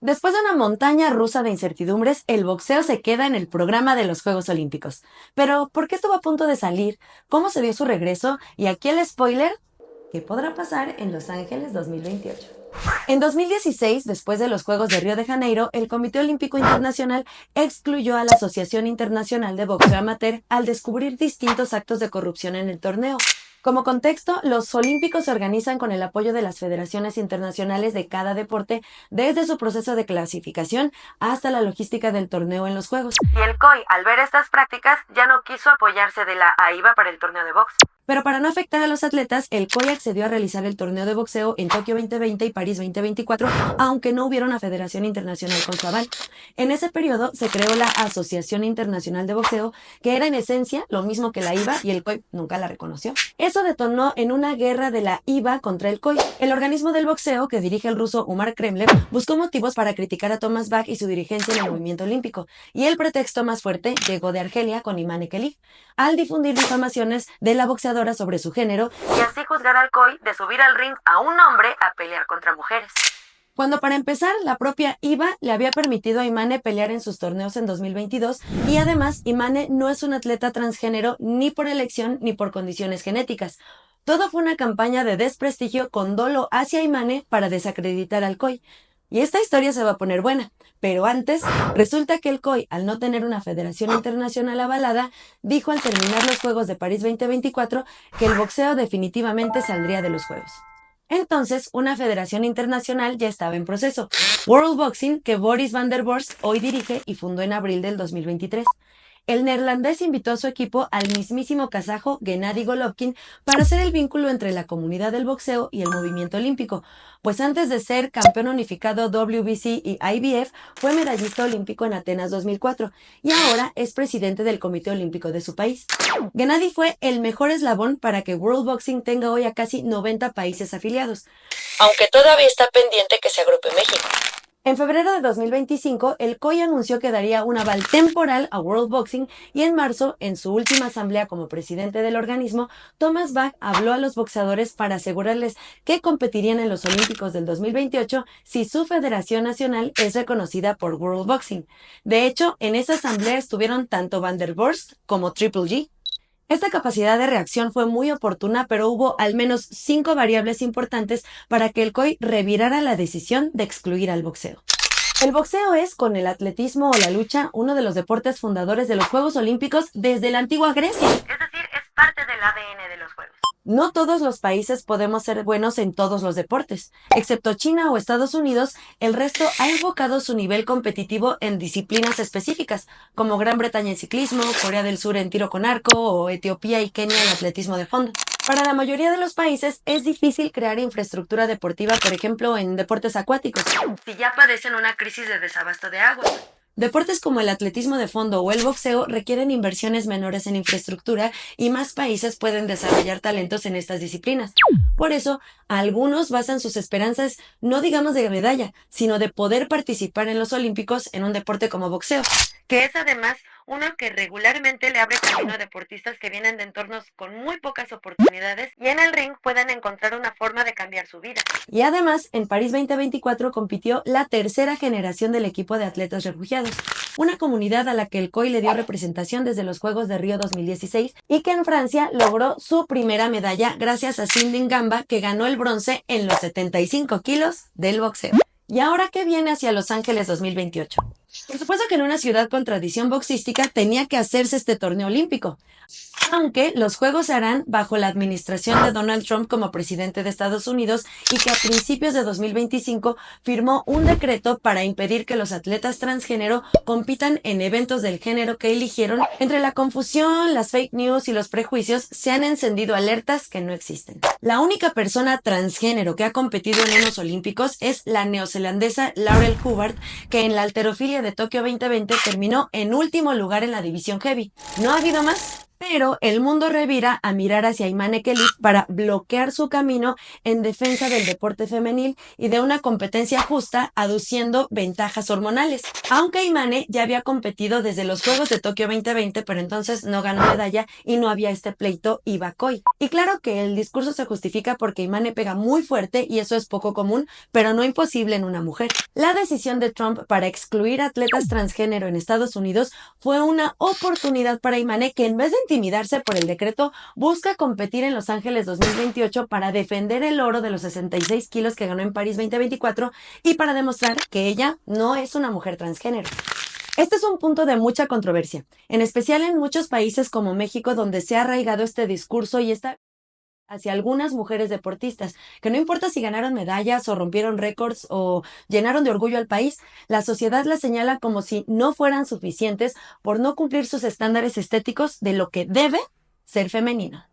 Después de una montaña rusa de incertidumbres, el boxeo se queda en el programa de los Juegos Olímpicos. Pero, ¿por qué estuvo a punto de salir? ¿Cómo se dio su regreso? Y aquí el spoiler, ¿qué podrá pasar en Los Ángeles 2028? En 2016, después de los Juegos de Río de Janeiro, el Comité Olímpico Internacional excluyó a la Asociación Internacional de Boxeo Amateur al descubrir distintos actos de corrupción en el torneo. Como contexto, los Olímpicos se organizan con el apoyo de las federaciones internacionales de cada deporte, desde su proceso de clasificación hasta la logística del torneo en los Juegos. Y el COI, al ver estas prácticas, ya no quiso apoyarse de la AIBA para el torneo de box. Pero para no afectar a los atletas, el COI accedió a realizar el torneo de boxeo en Tokio 2020 y París 2024, aunque no hubiera una federación internacional con su aval. En ese periodo se creó la Asociación Internacional de Boxeo, que era en esencia lo mismo que la IBA, y el COI nunca la reconoció. Eso detonó en una guerra de la IBA contra el COI. El organismo del boxeo, que dirige el ruso Umar Kremlev, buscó motivos para criticar a Thomas Bach y su dirigencia en el movimiento olímpico, y el pretexto más fuerte llegó de Argelia con Imane Khelif, al difundir difamaciones de la boxeadora sobre su género y así juzgar al COI de subir al ring a un hombre a pelear contra mujeres. Cuando para empezar, la propia IBA le había permitido a Imane pelear en sus torneos en 2022 y además Imane no es un atleta transgénero ni por elección ni por condiciones genéticas. Todo fue una campaña de desprestigio con dolo hacia Imane para desacreditar al COI. Y esta historia se va a poner buena, pero antes, resulta que el COI, al no tener una federación internacional avalada, dijo al terminar los Juegos de París 2024 que el boxeo definitivamente saldría de los Juegos. Entonces, una federación internacional ya estaba en proceso, World Boxing, que Boris van der Borst hoy dirige y fundó en abril del 2023. El neerlandés invitó a su equipo al mismísimo kazajo Gennady Golovkin para hacer el vínculo entre la comunidad del boxeo y el movimiento olímpico, pues antes de ser campeón unificado WBC y IBF, fue medallista olímpico en Atenas 2004 y ahora es presidente del Comité Olímpico de su país. Gennady fue el mejor eslabón para que World Boxing tenga hoy a casi 90 países afiliados, aunque todavía está pendiente que se agrupe México. En febrero de 2025, el COI anunció que daría un aval temporal a World Boxing y en marzo, en su última asamblea como presidente del organismo, Thomas Bach habló a los boxeadores para asegurarles que competirían en los Olímpicos del 2028 si su federación nacional es reconocida por World Boxing. De hecho, en esa asamblea estuvieron tanto Van der Borst como Triple G. Esta capacidad de reacción fue muy oportuna, pero hubo al menos 5 variables importantes para que el COI revirara la decisión de excluir al boxeo. El boxeo es, con el atletismo o la lucha, uno de los deportes fundadores de los Juegos Olímpicos desde la antigua Grecia. Es decir, es parte del ADN de los Juegos. No todos los países podemos ser buenos en todos los deportes. Excepto China o Estados Unidos, el resto ha enfocado su nivel competitivo en disciplinas específicas, como Gran Bretaña en ciclismo, Corea del Sur en tiro con arco o Etiopía y Kenia en atletismo de fondo. Para la mayoría de los países es difícil crear infraestructura deportiva, por ejemplo, en deportes acuáticos, si ya padecen una crisis de desabasto de agua. Deportes como el atletismo de fondo o el boxeo requieren inversiones menores en infraestructura y más países pueden desarrollar talentos en estas disciplinas. Por eso, algunos basan sus esperanzas no digamos de medalla, sino de poder participar en los Olímpicos en un deporte como boxeo, que es además uno que regularmente le abre camino a deportistas que vienen de entornos con muy pocas oportunidades y en el ring puedan encontrar una forma de cambiar su vida. Y además, en París 2024 compitió la tercera generación del equipo de atletas refugiados, una comunidad a la que el COI le dio representación desde los Juegos de Río 2016 y que en Francia logró su primera medalla gracias a Cindy Ngamba, que ganó el bronce en los 75 kilos del boxeo. ¿Y ahora qué viene hacia Los Ángeles 2028? Por supuesto que en una ciudad con tradición boxística tenía que hacerse este torneo olímpico, aunque los Juegos se harán bajo la administración de Donald Trump como presidente de Estados Unidos y que a principios de 2025 firmó un decreto para impedir que los atletas transgénero compitan en eventos del género que eligieron. Entre la confusión, las fake news y los prejuicios se han encendido alertas que no existen. La única persona transgénero que ha competido en unos olímpicos es la neozelandesa Laurel Hubbard, que en la halterofilia de Tokio 2020 terminó en último lugar en la división heavy. ¿No ha habido más? Pero el mundo revira a mirar hacia Imane Khelif para bloquear su camino en defensa del deporte femenil y de una competencia justa, aduciendo ventajas hormonales. Aunque Imane ya había competido desde los Juegos de Tokio 2020, pero entonces no ganó medalla y no había este pleito Iba-Koi. Y claro que el discurso se justifica porque Imane pega muy fuerte y eso es poco común, pero no imposible en una mujer. La decisión de Trump para excluir atletas transgénero en Estados Unidos fue una oportunidad para Imane, que en vez de intimidarse por el decreto, busca competir en Los Ángeles 2028 para defender el oro de los 66 kilos que ganó en París 2024 y para demostrar que ella no es una mujer transgénero. Este es un punto de mucha controversia, en especial en muchos países como México, donde se ha arraigado este discurso y esta hacia algunas mujeres deportistas, que no importa si ganaron medallas o rompieron récords o llenaron de orgullo al país, la sociedad las señala como si no fueran suficientes por no cumplir sus estándares estéticos de lo que debe ser femenino.